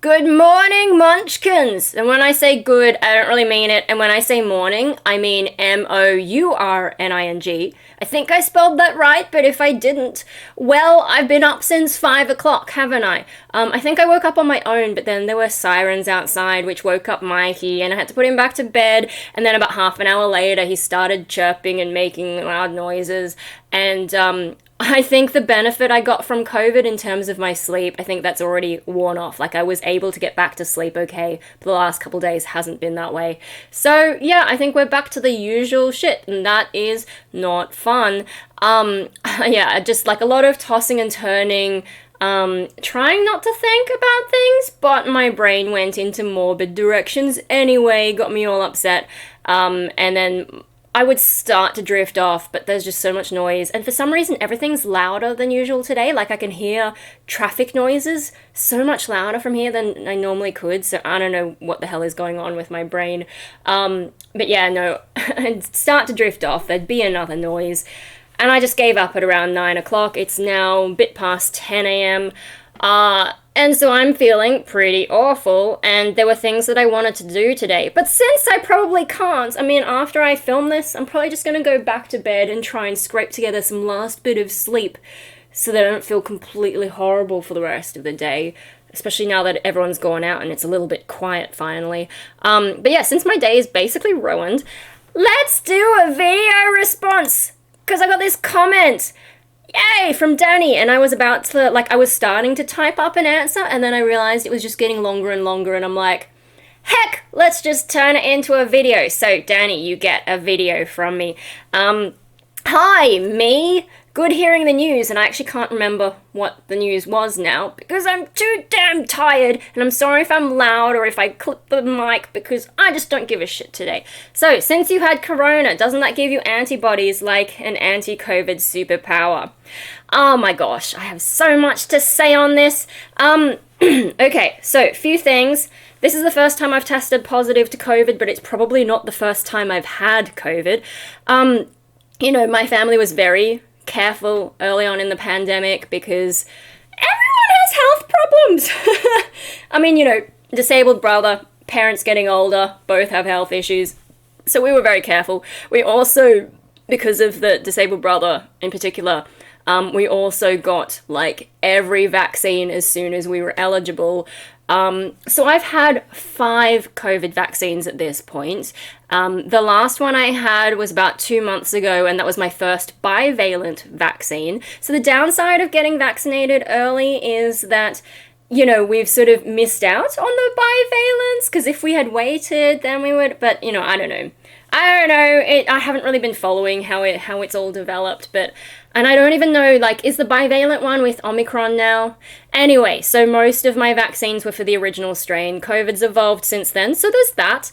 Good morning, munchkins! And when I say good, I don't really mean it. And when I say morning, I mean MOURNING. I think I spelled that right, but if I didn't, well, I've been up since 5 o'clock, haven't I? I think I woke up on my own, but then there were sirens outside, which woke up Mikey, and I had to put him back to bed. And then about half an hour later, he started chirping and making loud noises. And, I think the benefit I got from COVID in terms of my sleep, I think that's already worn off. Like, I was able to get back to sleep okay, but the last couple days hasn't been that way. So, yeah, I think we're back to the usual shit, and that is not fun. Yeah, just like a lot of tossing and turning, trying not to think about things, but my brain went into morbid directions anyway, got me all upset, and then I would start to drift off, but there's just so much noise. And for some reason, everything's louder than usual today. Like, I can hear traffic noises so much louder from here than I normally could. So I don't know what the hell is going on with my brain. But yeah, no, I'd start to drift off. There'd be another noise. And I just gave up at around 9 o'clock. It's now a bit past 10 a.m. And so I'm feeling pretty awful, and there were things that I wanted to do today. But since I probably can't, I mean, after I film this, I'm probably just going to go back to bed and try and scrape together some last bit of sleep so that I don't feel completely horrible for the rest of the day, especially now that everyone's gone out and it's a little bit quiet finally. But yeah, since my day is basically ruined, let's do a video response, because I got this comment. Yay, from Danny, and I was about to, I was starting to type up an answer, and then I realized it was just getting longer and longer, and I'm like, heck, let's just turn it into a video. So, Danny, you get a video from me. Hi, me. Good hearing the news, and I actually can't remember what the news was now, because I'm too damn tired, and I'm sorry if I'm loud or if I clip the mic, because I just don't give a shit today. So, since you had corona, doesn't that give you antibodies like an anti-COVID superpower? Oh my gosh, I have so much to say on this. Okay, so, a few things. This is the first time I've tested positive to COVID, but it's probably not the first time I've had COVID. You know, my family was very careful early on in the pandemic because everyone has health problems. I mean, you know, disabled brother, parents getting older, both have health issues. So we were very careful. We also, because of the disabled brother in particular, we also got like every vaccine as soon as we were eligible. So I've had 5 COVID vaccines at this point. The last one I had was about 2 months ago, and that was my first bivalent vaccine. So the downside of getting vaccinated early is that, you know, we've sort of missed out on the bivalence, because if we had waited, then we would, but, you know, I don't know. I haven't really been following how it's all developed, but, and I don't even know, like, is the bivalent one with Omicron now? Anyway, so most of my vaccines were for the original strain. COVID's evolved since then, so there's that.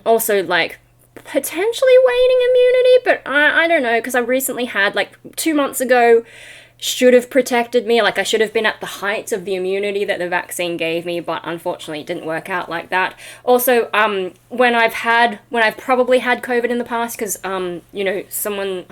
Also, like, potentially waning immunity, but I don't know, because I recently had, like, 2 months ago, should have protected me, like I should have been at the height of the immunity that the vaccine gave me, but unfortunately it didn't work out like that. Also, when I've probably had COVID in the past, because, you know, someone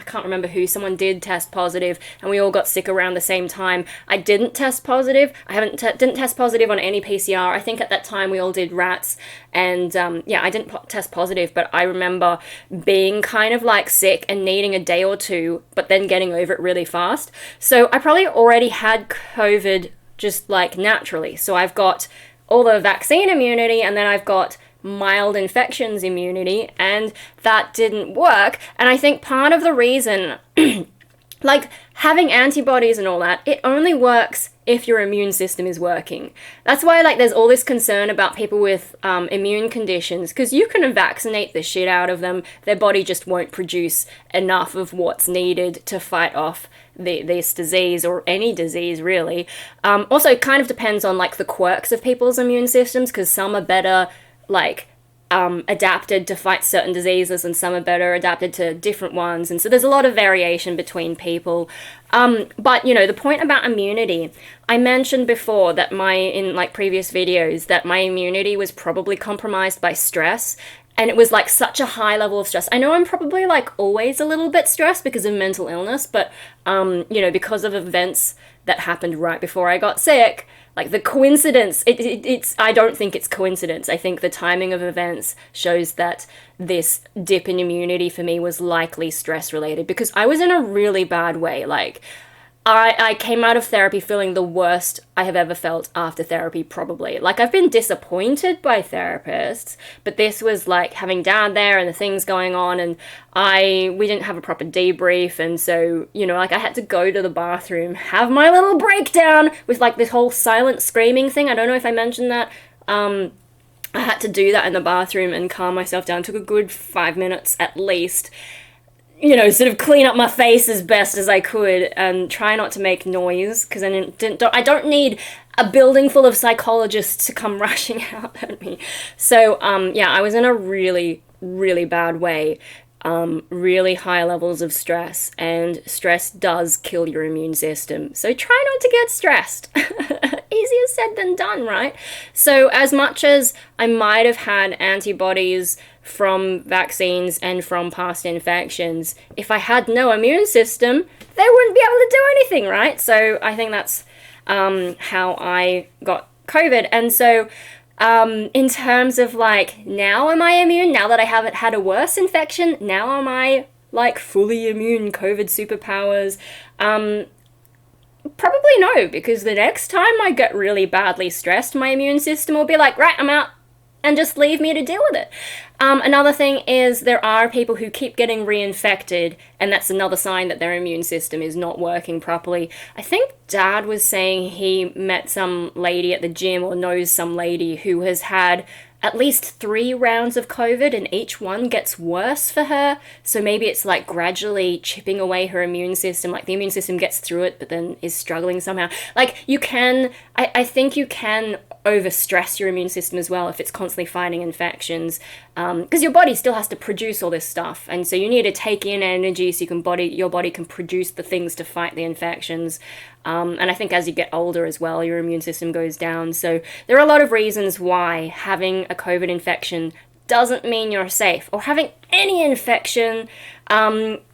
did test positive, and we all got sick around the same time. I didn't test positive. I didn't test positive on any PCR. I think at that time we all did rats, and, yeah, I didn't test positive, but I remember being kind of, like, sick and needing a day or two, but then getting over it really fast. So I probably already had COVID just, like, naturally. So I've got all the vaccine immunity, and then I've got mild infections immunity, and that didn't work. And I think part of the reason, like, having antibodies and all that, it only works if your immune system is working. That's why, like, there's all this concern about people with immune conditions, because you can vaccinate the shit out of them, their body just won't produce enough of what's needed to fight off this disease, or any disease, really. Also, it kind of depends on, like, the quirks of people's immune systems, because some are better, like, adapted to fight certain diseases, and some are better adapted to different ones, and so there's a lot of variation between people. But, you know, the point about immunity, I mentioned before that in previous videos, that my immunity was probably compromised by stress, and it was, like, such a high level of stress. I know I'm probably, like, always a little bit stressed because of mental illness, but, you know, because of events that happened right before I got sick, like the coincidence, it's I don't think it's coincidence. I think the timing of events shows that this dip in immunity for me was likely stress related, because I was in a really bad way. Like, I came out of therapy feeling the worst I have ever felt after therapy, probably. Like, I've been disappointed by therapists, but this was like having dad there and the things going on, and we didn't have a proper debrief, and so, you know, like, I had to go to the bathroom, have my little breakdown with like this whole silent screaming thing. I don't know if I mentioned that. I had to do that in the bathroom and calm myself down. It took a good 5 minutes at least. You know, sort of clean up my face as best as I could and try not to make noise, because I don't need a building full of psychologists to come rushing out at me. So, yeah, I was in a really, really bad way. Really high levels of stress, and stress does kill your immune system. So try not to get stressed. Easier said than done, right? So as much as I might have had antibodies from vaccines and from past infections, if I had no immune system, they wouldn't be able to do anything, right? So I think that's how I got COVID. And so in terms of like, now am I immune? Now that I haven't had a worse infection, now am I like fully immune, COVID superpowers? Probably no, because the next time I get really badly stressed, my immune system will be like, right, I'm out, and just leave me to deal with it. Another thing is there are people who keep getting reinfected, and that's another sign that their immune system is not working properly. I think Dad was saying he met some lady at the gym, or knows some lady who has had at least 3 rounds of COVID, and each one gets worse for her. So maybe it's like gradually chipping away her immune system. Like, the immune system gets through it, but then is struggling somehow. Like, you can, I think you can overstress your immune system as well if it's constantly fighting infections, because your body still has to produce all this stuff, and so you need to take in energy so your body can produce the things to fight the infections. And I think as you get older as well, your immune system goes down. So there are a lot of reasons why having a COVID infection doesn't mean you're safe, or having any infection.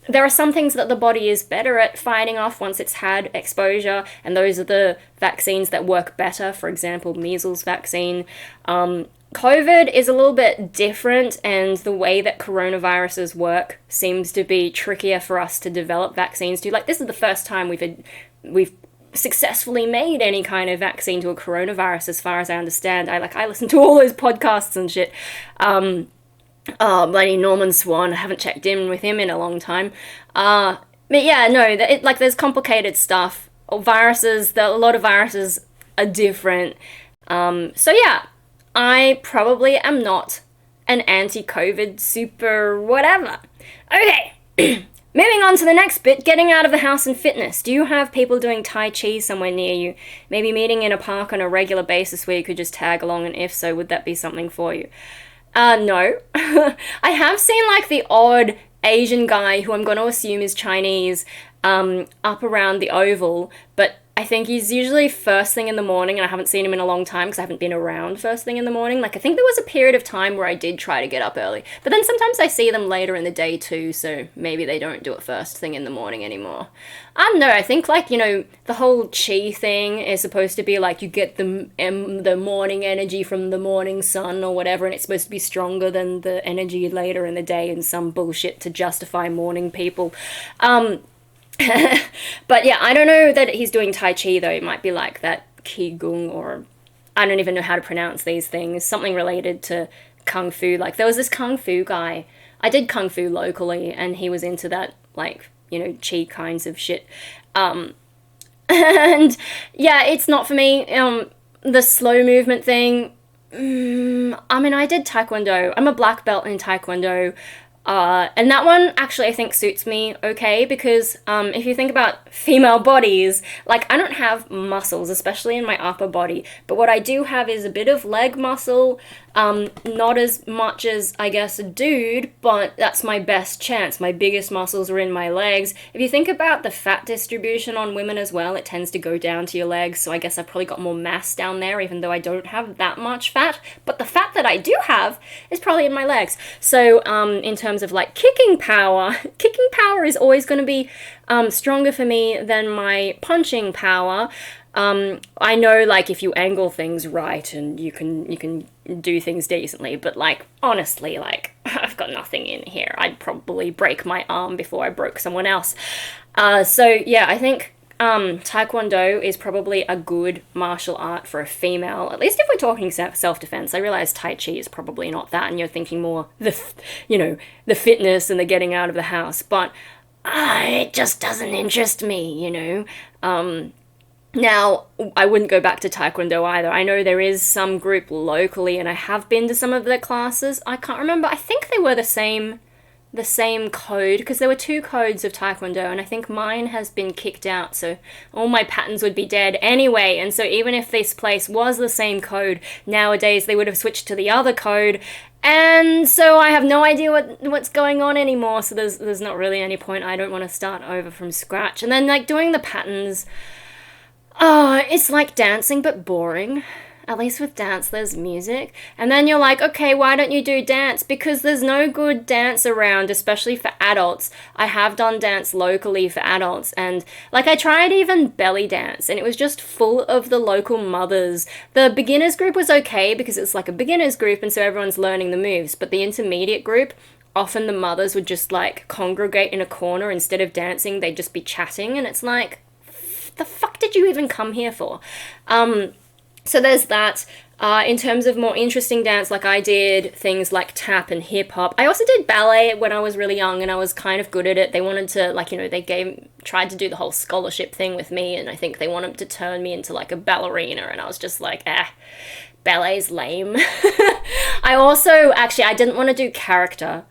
There are some things that the body is better at fighting off once it's had exposure, and those are the vaccines that work better. For example, measles vaccine. COVID is a little bit different, and the way that coronaviruses work seems to be trickier for us to develop vaccines to. Like, this is the first time we've successfully made any kind of vaccine to a coronavirus, as far as I understand. I listen to all those podcasts and shit. Bloody Norman Swan, I haven't checked in with him in a long time. But yeah, no, there's complicated stuff. A lot of viruses are different. So yeah, I probably am not an anti-COVID super whatever. Okay, moving on to the next bit, getting out of the house and fitness. Do you have people doing Tai Chi somewhere near you? Maybe meeting in a park on a regular basis where you could just tag along, and if so, would that be something for you? No. I have seen like the odd Asian guy, who I'm going to assume is Chinese, up around the Oval, but I think he's usually first thing in the morning, and I haven't seen him in a long time because I haven't been around first thing in the morning. Like, I think there was a period of time where I did try to get up early, but then sometimes I see them later in the day too, so maybe they don't do it first thing in the morning anymore. I don't know, I think, like, you know, the whole chi thing is supposed to be like you get the morning energy from the morning sun or whatever, and it's supposed to be stronger than the energy later in the day, and some bullshit to justify morning people. But yeah, I don't know that he's doing Tai Chi though. It might be like that Qigong, or I don't even know how to pronounce these things. Something related to Kung Fu. Like, there was this Kung Fu guy. I did Kung Fu locally, and he was into that, like, you know, Chi kinds of shit. And yeah, it's not for me. The slow movement thing. I mean, I did Taekwondo. I'm a black belt in Taekwondo. And that one actually I think suits me okay, because if you think about female bodies, like, I don't have muscles, especially in my upper body, but what I do have is a bit of leg muscle, not as much as, I guess, a dude, but that's my best chance. My biggest muscles are in my legs. If you think about the fat distribution on women as well, it tends to go down to your legs, so I guess I've probably got more mass down there, even though I don't have that much fat, but the fat that I do have is probably in my legs. So in terms of like kicking power is always going to be stronger for me than my punching power. I know, like, if you angle things right and you can do things decently, but, like, honestly, like, I've got nothing in here. I'd probably break my arm before I broke someone else. So, yeah, I think Taekwondo is probably a good martial art for a female, at least if we're talking self-defense. I realize Tai Chi is probably not that, and you're thinking more the fitness and the getting out of the house, but it just doesn't interest me. Now, I wouldn't go back to Taekwondo either. I know there is some group locally, and I have been to some of their classes. I can't remember. I think they were the same code, because there were 2 codes of Taekwondo, and I think mine has been kicked out, so all my patterns would be dead anyway. And so even if this place was the same code, nowadays they would have switched to the other code, and so I have no idea what's going on anymore. So there's not really any point. I don't want to start over from scratch. And then, like, doing the patterns, it's like dancing but boring. At least with dance, there's music. And then you're like, okay, why don't you do dance? Because there's no good dance around, especially for adults. I have done dance locally for adults, and, like, I tried even belly dance, and it was just full of the local mothers. The beginners group was okay, because it's like a beginners group, and so everyone's learning the moves. But the intermediate group, often the mothers would just, like, congregate in a corner. Instead of dancing, they'd just be chatting, and it's like, the fuck did you even come here for? So there's that. In terms of more interesting dance, like, I did things like tap and hip-hop. I also did ballet when I was really young, and I was kind of good at it. They wanted to, like, they tried to do the whole scholarship thing with me, and I think they wanted to turn me into, like, a ballerina, and I was just like, ballet's lame. I also, actually, I didn't want to do character.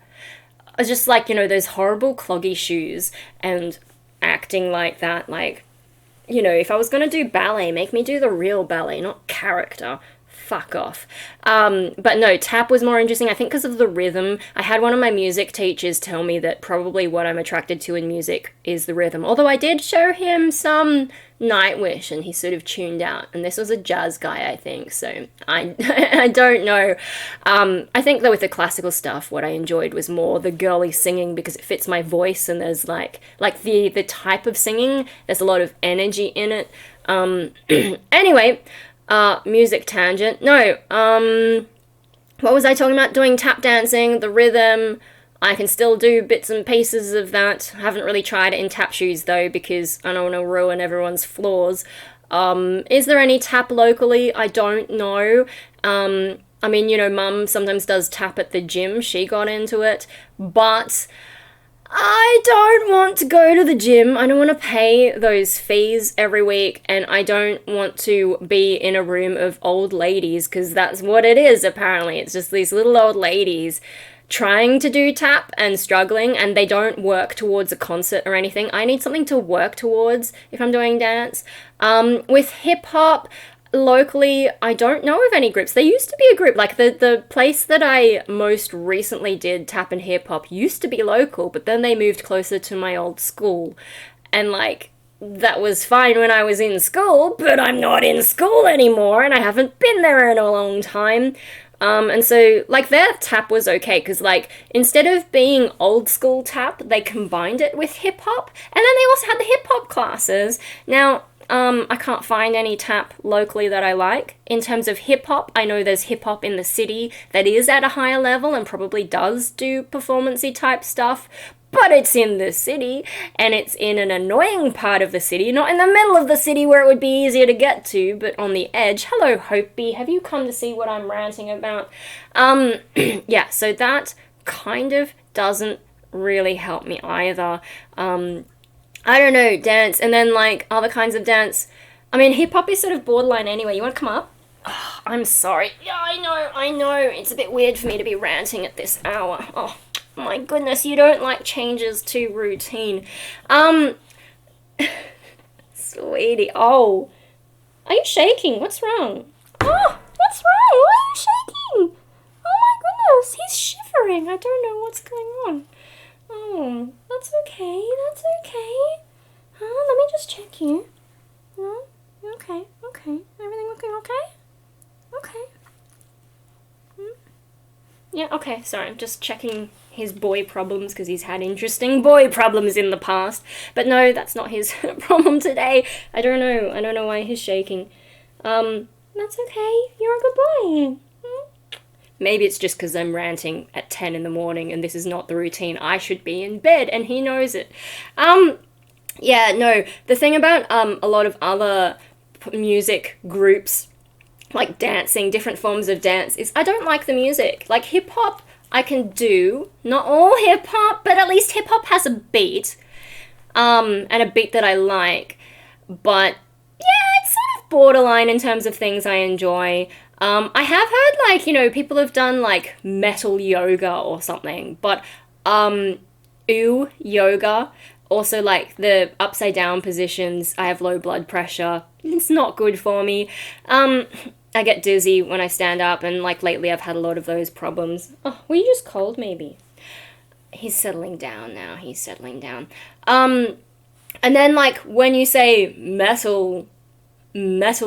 I was just like, those horrible cloggy shoes and acting like that, like, if I was going to do ballet, make me do the real ballet, not character. Fuck off. But no, tap was more interesting, I think, because of the rhythm. I had one of my music teachers tell me that probably what I'm attracted to in music is the rhythm. Although I did show him some Nightwish, and he sort of tuned out. And this was a jazz guy, I think, so I don't know. I think, though, with the classical stuff, what I enjoyed was more the girly singing, because it fits my voice, and there's, like the type of singing, there's a lot of energy in it. Anyway, music tangent. No, what was I talking about? Doing tap dancing, the rhythm. I can still do bits and pieces of that. I haven't really tried it in tap shoes, though, because I don't want to ruin everyone's floors. Is there any tap locally? I don't know. I mean, Mum sometimes does tap at the gym. She got into it. But I don't want to go to the gym. I don't want to pay those fees every week, and I don't want to be in a room of old ladies, because that's what it is, apparently. It's just these little old ladies trying to do tap and struggling, and they don't work towards a concert or anything. I need something to work towards if I'm doing dance. With hip-hop, locally, I don't know of any groups. There used to be a group, like the place that I most recently did tap and hip-hop used to be local, but then they moved closer to my old school. And, like, that was fine when I was in school, but I'm not in school anymore, and I haven't been there in a long time. And so, like, their tap was okay, because, like, instead of being old school tap, they combined it with hip-hop, and then they also had the hip-hop classes. Now, I can't find any tap locally that I like. In terms of hip-hop, I know there's hip-hop in the city that is at a higher level and probably does do performance-y type stuff, but it's in the city, and it's in an annoying part of the city, not in the middle of the city where it would be easier to get to, but on the edge. Hello, Hopey. Have you come to see what I'm ranting about? Yeah, so that kind of doesn't really help me either. I don't know, dance, and then, like, other kinds of dance. I mean, hip-hop is sort of borderline anyway. You want to come up? Oh, I'm sorry. Yeah, I know. It's a bit weird for me to be ranting at this hour. Oh, my goodness, you don't like changes to routine. Sweetie, oh. Are you shaking? What's wrong? Oh, what's wrong? Why are you shaking? Oh my goodness, he's shivering. I don't know what's going on. Oh, that's okay. Let me just check you. No? Okay. Everything looking okay? Okay. Yeah, okay, sorry, I'm just checking his boy problems, because he's had interesting boy problems in the past. But no, that's not his problem today. I don't know why he's shaking. That's okay. You're a good boy. Maybe it's just because I'm ranting at 10 in the morning and this is not the routine. I should be in bed and he knows it. Yeah, no, the thing about a lot of other music groups, like dancing, different forms of dance, is I don't like the music. Like hip-hop, I can do. Not all hip-hop, but at least hip-hop has a beat. And a beat that I like. But yeah, it's sort of borderline in terms of things I enjoy. I have heard, like, you know, people have done, like, metal yoga or something, but, yoga, also, like, the upside down positions, I have low blood pressure, it's not good for me. I get dizzy when I stand up, and, like, lately I've had a lot of those problems. Oh, were you just cold, maybe? He's settling down now, he's settling down. And then, like, when you say metal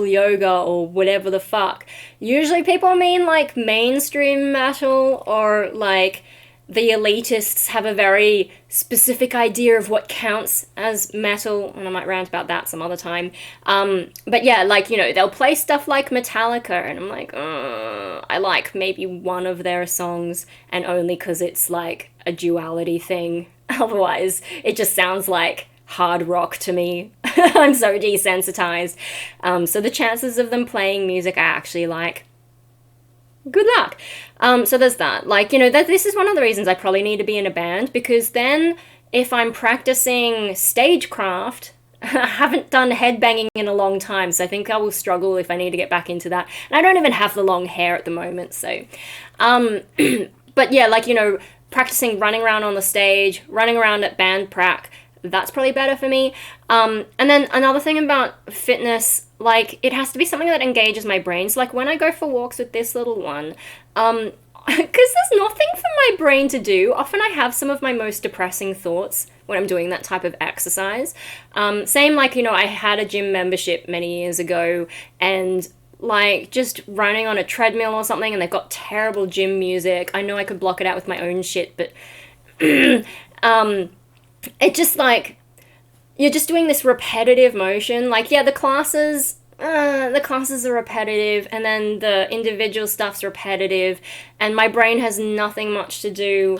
yoga or whatever the fuck, usually people mean like mainstream metal, or like the elitists have a very specific idea of what counts as metal, and I might rant about that some other time. But yeah, like, you know, they'll play stuff like Metallica, and I'm like, I like maybe one of their songs, and only because it's like a duality thing. Otherwise, it just sounds like hard rock to me. I'm so desensitized. So the chances of them playing music I actually like, good luck. So there's that. Like, you know, this is one of the reasons I probably need to be in a band, because then if I'm practicing stagecraft, I haven't done headbanging in a long time, so I think I will struggle if I need to get back into that. And I don't even have the long hair at the moment, so. But yeah, like, you know, practicing running around on the stage, running around at band prac, that's probably better for me. And then another thing about fitness, like, it has to be something that engages my brain. So, like, when I go for walks with this little one, because there's nothing for my brain to do, often I have some of my most depressing thoughts when I'm doing that type of exercise. Same, like, you know, I had a gym membership many years ago, and like just running on a treadmill or something, and they've got terrible gym music. I know I could block it out with my own shit, but it just, like, you're just doing this repetitive motion. Like, yeah, the classes are repetitive, and then the individual stuff's repetitive, and my brain has nothing much to do.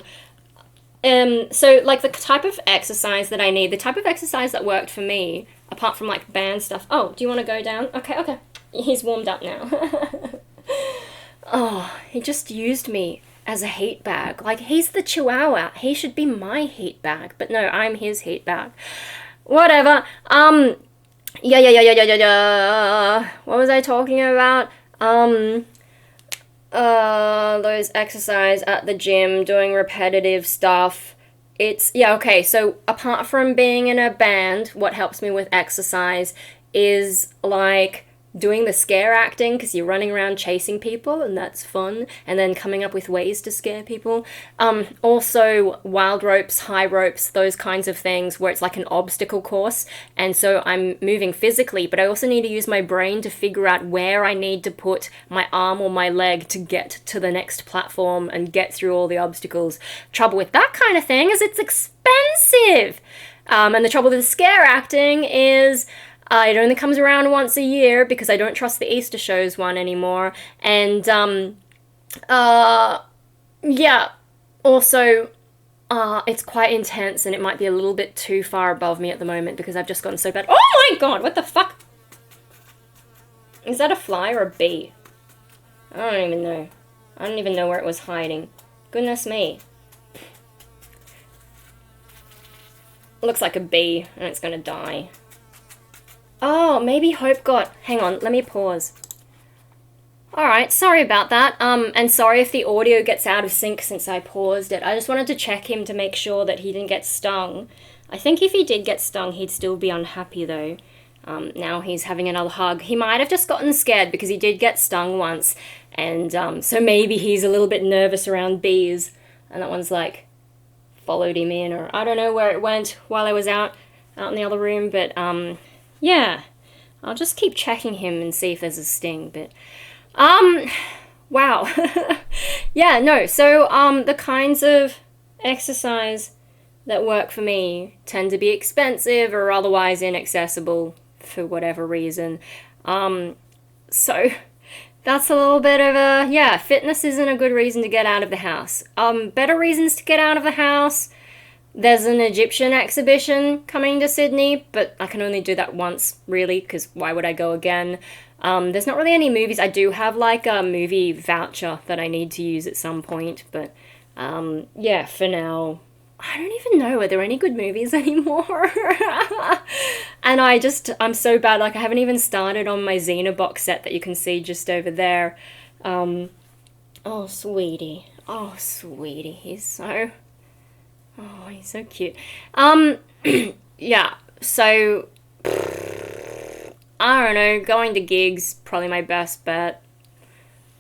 So, like, the type of exercise that I need, the type of exercise that worked for me, apart from, like, band stuff. Oh, do you want to go down? Okay. He's warmed up now. Oh, he just used me as a heat bag. Like, he's the chihuahua. He should be my heat bag. But no, I'm his heat bag. Whatever. Yeah. What was I talking about? Those exercise at the gym, doing repetitive stuff. Okay, so apart from being in a band, what helps me with exercise is, like, doing the scare acting, because you're running around chasing people, and that's fun, and then coming up with ways to scare people. Also, wild ropes, high ropes, those kinds of things, where it's like an obstacle course, and so I'm moving physically, but I also need to use my brain to figure out where I need to put my arm or my leg to get to the next platform and get through all the obstacles. Trouble with that kind of thing is it's expensive! And the trouble with the scare acting is it only comes around once a year, because I don't trust the Easter shows one anymore. And, yeah, also, it's quite intense, and it might be a little bit too far above me at the moment, because I've just gotten so bad. Oh my god, what the fuck? Is that a fly or a bee? I don't even know. I don't even know where it was hiding. Goodness me. Looks like a bee, and it's gonna die. Oh, maybe Hope got... Hang on, let me pause. Alright, sorry about that. And sorry if the audio gets out of sync since I paused it. I just wanted to check him to make sure that he didn't get stung. I think if he did get stung, he'd still be unhappy, though. Now he's having another hug. He might have just gotten scared, because he did get stung once. And, so maybe he's a little bit nervous around bees. And that one's, like, followed him in, or I don't know where it went while I was out in the other room, but, yeah, I'll just keep checking him and see if there's a sting, but, wow. Yeah, no, so, the kinds of exercise that work for me tend to be expensive or otherwise inaccessible for whatever reason. So that's a little bit of a, yeah, fitness isn't a good reason to get out of the house. Better reasons to get out of the house. There's an Egyptian exhibition coming to Sydney, but I can only do that once, really, because why would I go again? There's not really any movies. I do have, like, a movie voucher that I need to use at some point, but, yeah, for now, I don't even know, are there any good movies anymore? And I'm so bad, like, I haven't even started on my Xena box set that you can see just over there. Oh, sweetie. Oh, sweetie, he's so cute. Yeah, so, I don't know, going to gigs, probably my best bet.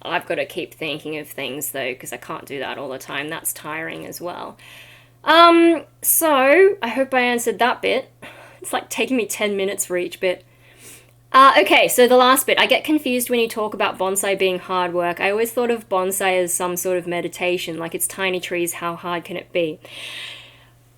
I've got to keep thinking of things, though, because I can't do that all the time. That's tiring as well. So, I hope I answered that bit. It's like taking me 10 minutes for each bit. Okay, so the last bit. I get confused when you talk about bonsai being hard work. I always thought of bonsai as some sort of meditation, like it's tiny trees, how hard can it be?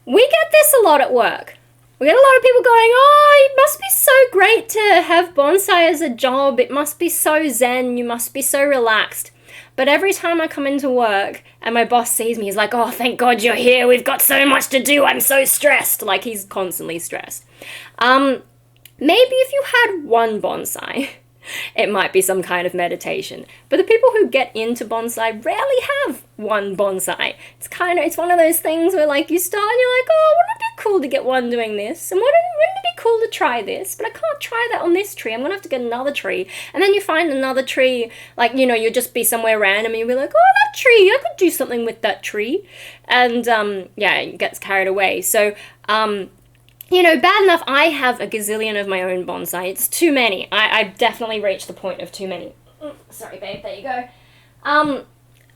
We get this a lot at work. We get a lot of people going, oh, it must be so great to have bonsai as a job. It must be so zen. You must be so relaxed. But every time I come into work and my boss sees me, he's like, oh, thank God you're here. We've got so much to do. I'm so stressed. Like, he's constantly stressed. Maybe if you had one bonsai, it might be some kind of meditation. But the people who get into bonsai rarely have one bonsai. It's one of those things where, like, you start and you're like, oh, wouldn't it be cool to get one doing this? And wouldn't it be cool to try this? But I can't try that on this tree. I'm gonna have to get another tree. And then you find another tree, like, you know, you'll just be somewhere random and you'll be like, oh, that tree, I could do something with that tree. And, yeah, it gets carried away. So, you know, bad enough I have a gazillion of my own bonsai. It's too many. I've definitely reached the point of too many. Sorry, babe, there you go.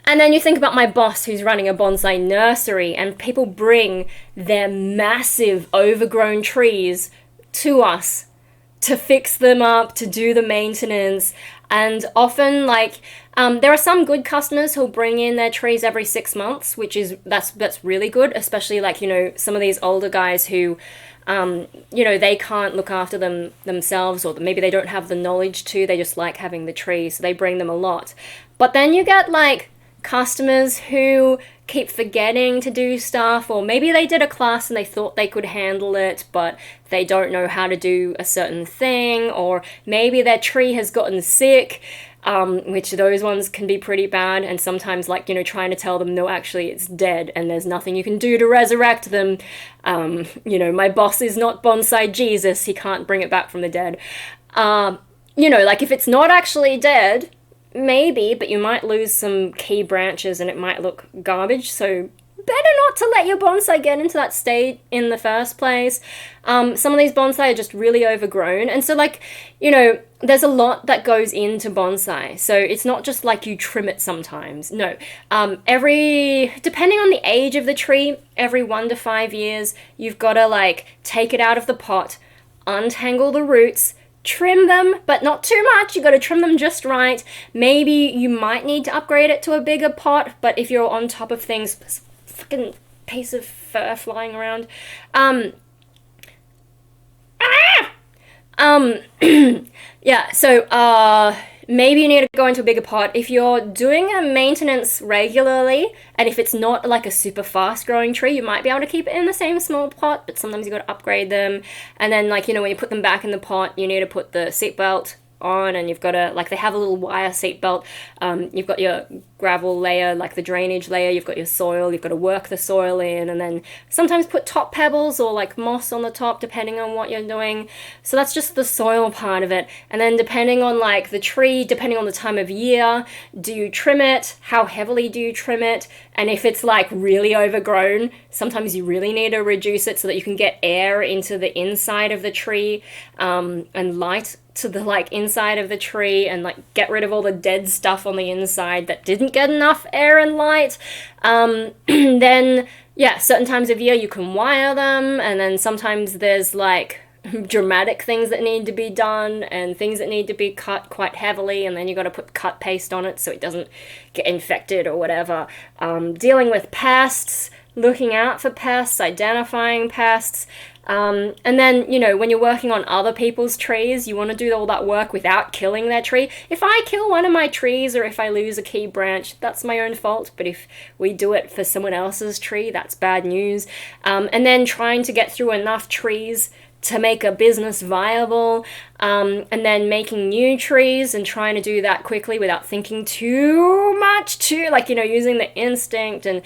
And then you think about my boss who's running a bonsai nursery, and people bring their massive overgrown trees to us to fix them up, to do the maintenance. And often, like, there are some good customers who'll bring in their trees every 6 months, that's really good, especially, like, you know, some of these older guys who, you know, they can't look after them themselves, or maybe they don't have the knowledge to, they just like having the tree, so they bring them a lot. But then you get, like, customers who keep forgetting to do stuff, or maybe they did a class and they thought they could handle it, but they don't know how to do a certain thing, or maybe their tree has gotten sick, which those ones can be pretty bad, and sometimes, like, you know, trying to tell them, no, actually, it's dead, and there's nothing you can do to resurrect them. You know, my boss is not bonsai Jesus, he can't bring it back from the dead. You know, like, if it's not actually dead, maybe, but you might lose some key branches and it might look garbage, so better not to let your bonsai get into that state in the first place. Some of these bonsai are just really overgrown, and so, like, you know, there's a lot that goes into bonsai, so it's not just like you trim it sometimes. No, depending on the age of the tree, every 1 to 5 years, you've got to, like, take it out of the pot, untangle the roots, trim them, but not too much. You got to trim them just right. Maybe you might need to upgrade it to a bigger pot, but if you're on top of things, fucking piece of fur flying around. Yeah, so, maybe you need to go into a bigger pot. If you're doing a maintenance regularly, and if it's not like a super fast growing tree, you might be able to keep it in the same small pot, but sometimes you got to upgrade them. And then, like, you know, when you put them back in the pot, you need to put the seatbelt on, and you've got to, like, they have a little wire seatbelt. You've got your gravel layer, like the drainage layer, you've got your soil, you've got to work the soil in, and then sometimes put top pebbles or, like, moss on the top, depending on what you're doing. So that's just the soil part of it. And then depending on, like, the tree, depending on the time of year, do you trim it? How heavily do you trim it? And if it's, like, really overgrown, sometimes you really need to reduce it so that you can get air into the inside of the tree, and light to the, like, inside of the tree, and, like, get rid of all the dead stuff on the inside that didn't get enough air and light. Then, yeah, certain times of year you can wire them, and then sometimes there's, like, dramatic things that need to be done and things that need to be cut quite heavily, and then you got to put cut paste on it so it doesn't get infected or whatever. Dealing with pests, looking out for pests, identifying pests. And then, you know, when you're working on other people's trees, you want to do all that work without killing their tree. If I kill one of my trees or if I lose a key branch, that's my own fault. But if we do it for someone else's tree, that's bad news. And then trying to get through enough trees to make a business viable, and then making new trees and trying to do that quickly without thinking too much, like, you know, using the instinct. And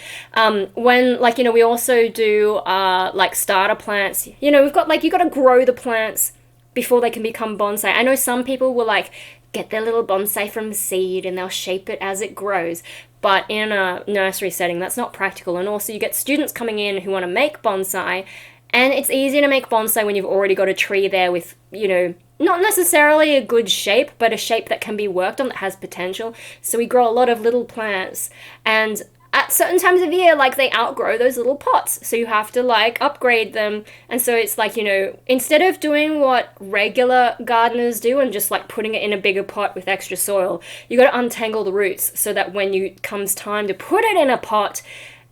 when, like, you know, we also do like starter plants, you know, we've got, like, you got to grow the plants before they can become bonsai. I know some people will, like, get their little bonsai from seed and they'll shape it as it grows, but in a nursery setting that's not practical. And also you get students coming in who want to make bonsai, and it's easier to make bonsai when you've already got a tree there with, you know, not necessarily a good shape, but a shape that can be worked on, that has potential. So we grow a lot of little plants, and at certain times of year, like, they outgrow those little pots, so you have to, like, upgrade them. And so it's like, you know, instead of doing what regular gardeners do and just, like, putting it in a bigger pot with extra soil, you got to untangle the roots so that when comes time to put it in a pot,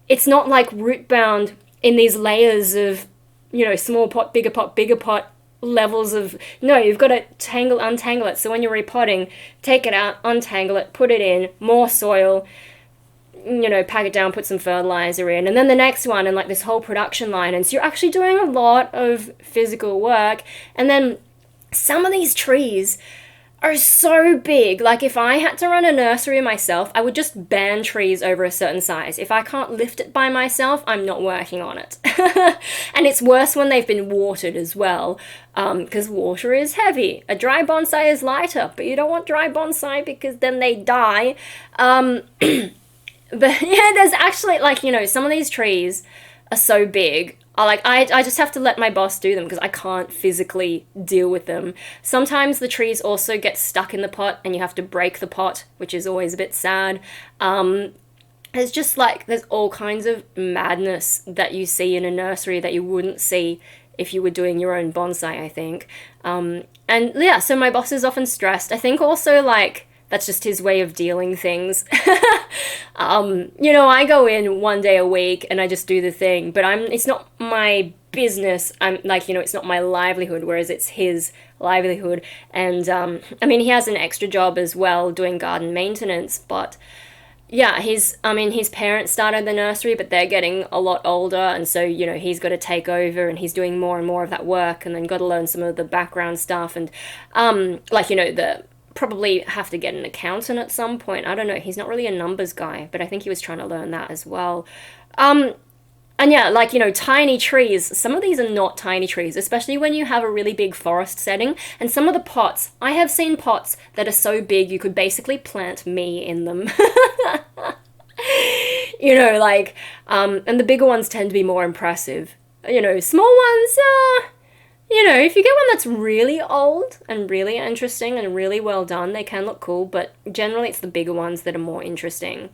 it's not, like, root bound in these layers of, you know, small pot, bigger pot levels of, no, you've got to untangle it. So when you're repotting, take it out, untangle it, put it in, more soil, you know, pack it down, put some fertilizer in, and then the next one, and, like, this whole production line. And so you're actually doing a lot of physical work. And then some of these trees are so big. Like, if I had to run a nursery myself, I would just ban trees over a certain size. If I can't lift it by myself, I'm not working on it. And it's worse when they've been watered as well, because water is heavy. A dry bonsai is lighter, but you don't want dry bonsai because then they die. But yeah, there's actually, like, you know, some of these trees are so big. I just have to let my boss do them because I can't physically deal with them. Sometimes the trees also get stuck in the pot and you have to break the pot, which is always a bit sad. It's just, like, there's all kinds of madness that you see in a nursery that you wouldn't see if you were doing your own bonsai, I think. And yeah, so my boss is often stressed. I think also, like, that's just his way of dealing things. You know, I go in one day a week and I just do the thing, but it's not my business. I'm, like, you know, it's not my livelihood, whereas it's his livelihood. And I mean, he has an extra job as well doing garden maintenance, but yeah, his parents started the nursery, but they're getting a lot older, and so, you know, he's got to take over, and he's doing more and more of that work, and then got to learn some of the background stuff, and like, you know, probably have to get an accountant at some point. I don't know, he's not really a numbers guy, but I think he was trying to learn that as well. And yeah, like, you know, tiny trees, some of these are not tiny trees, especially when you have a really big forest setting. And some of the pots, I have seen pots that are so big you could basically plant me in them. You know, like, and the bigger ones tend to be more impressive. You know, small ones, you know, if you get one that's really old and really interesting and really well done, they can look cool, but generally it's the bigger ones that are more interesting.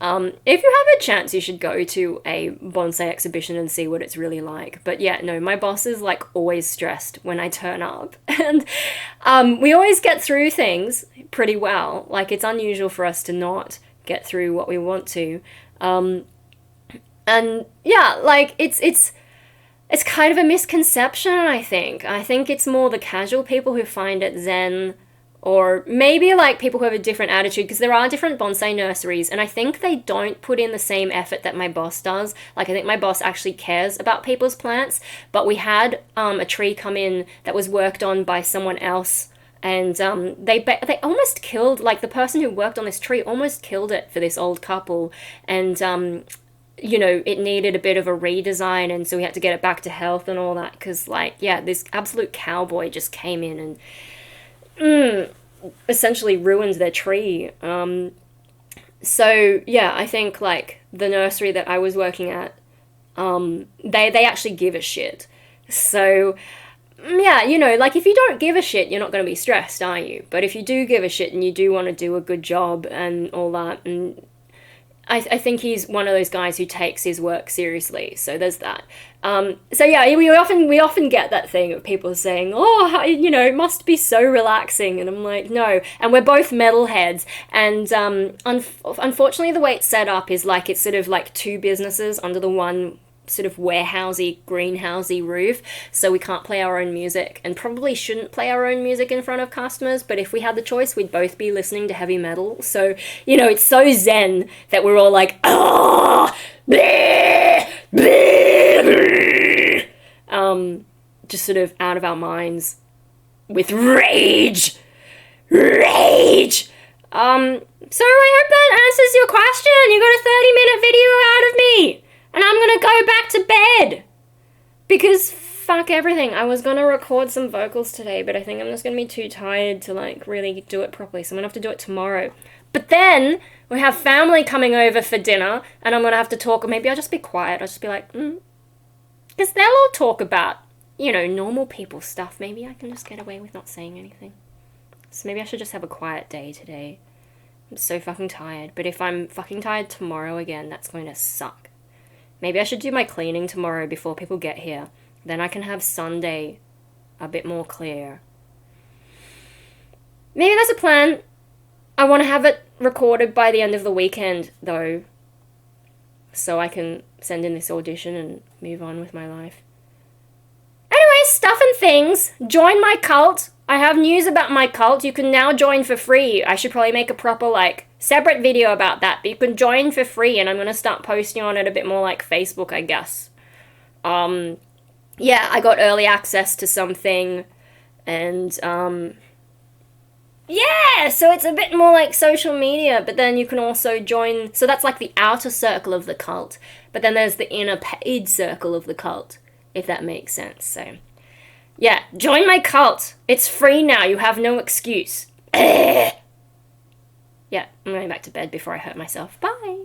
If you have a chance, you should go to a bonsai exhibition and see what it's really like. But yeah, no, my boss is, like, always stressed when I turn up. And we always get through things pretty well. Like, it's unusual for us to not get through what we want to. And yeah, like, it's kind of a misconception, I think. I think it's more the casual people who find it zen, or maybe, like, people who have a different attitude, because there are different bonsai nurseries, and I think they don't put in the same effort that my boss does. Like, I think my boss actually cares about people's plants, but we had a tree come in that was worked on by someone else, and they almost killed, like, the person who worked on this tree almost killed it for this old couple, and you know, it needed a bit of a redesign, and so we had to get it back to health and all that, because, like, yeah, this absolute cowboy just came in and essentially ruined their tree. So yeah, I think, like, the nursery that I was working at, they actually give a shit. So yeah, you know, like, if you don't give a shit, you're not going to be stressed, are you? But if you do give a shit and you do want to do a good job and all that, and I think he's one of those guys who takes his work seriously. So there's that. So yeah, we often get that thing of people saying, "Oh, you know, it must be so relaxing," and I'm like, no. And we're both metalheads, and unfortunately, the way it's set up is like it's sort of like two businesses under the one sort of warehousey, greenhousey roof, so we can't play our own music, and probably shouldn't play our own music in front of customers, but if we had the choice, we'd both be listening to heavy metal, so, you know, it's so zen that we're all like, ah, bleh, bleh, bleh. Just sort of out of our minds with rage. So I hope that answers your question. You got a 30-minute video out of me. And I'm gonna go back to bed. Because fuck everything. I was gonna record some vocals today, but I think I'm just gonna be too tired to like really do it properly. So I'm gonna have to do it tomorrow. But then we have family coming over for dinner, and I'm gonna have to talk, or maybe I'll just be quiet. I'll just be like, because they'll all talk about, you know, normal people stuff. Maybe I can just get away with not saying anything. So maybe I should just have a quiet day today. I'm so fucking tired. But if I'm fucking tired tomorrow again, that's going to suck. Maybe I should do my cleaning tomorrow before people get here. Then I can have Sunday a bit more clear. Maybe that's a plan. I want to have it recorded by the end of the weekend, though. So I can send in this audition and move on with my life. Anyway, stuff and things. Join my cult. I have news about my cult. You can now join for free. I should probably make a proper, like, separate video about that. But you can join for free, and I'm going to start posting on it a bit more like Facebook, I guess. Yeah, I got early access to something, and, yeah, so it's a bit more like social media, but then you can also join, so that's like the outer circle of the cult, but then there's the inner paid circle of the cult, if that makes sense, so... Yeah, join my cult. It's free now. You have no excuse. Yeah, I'm going back to bed before I hurt myself. Bye.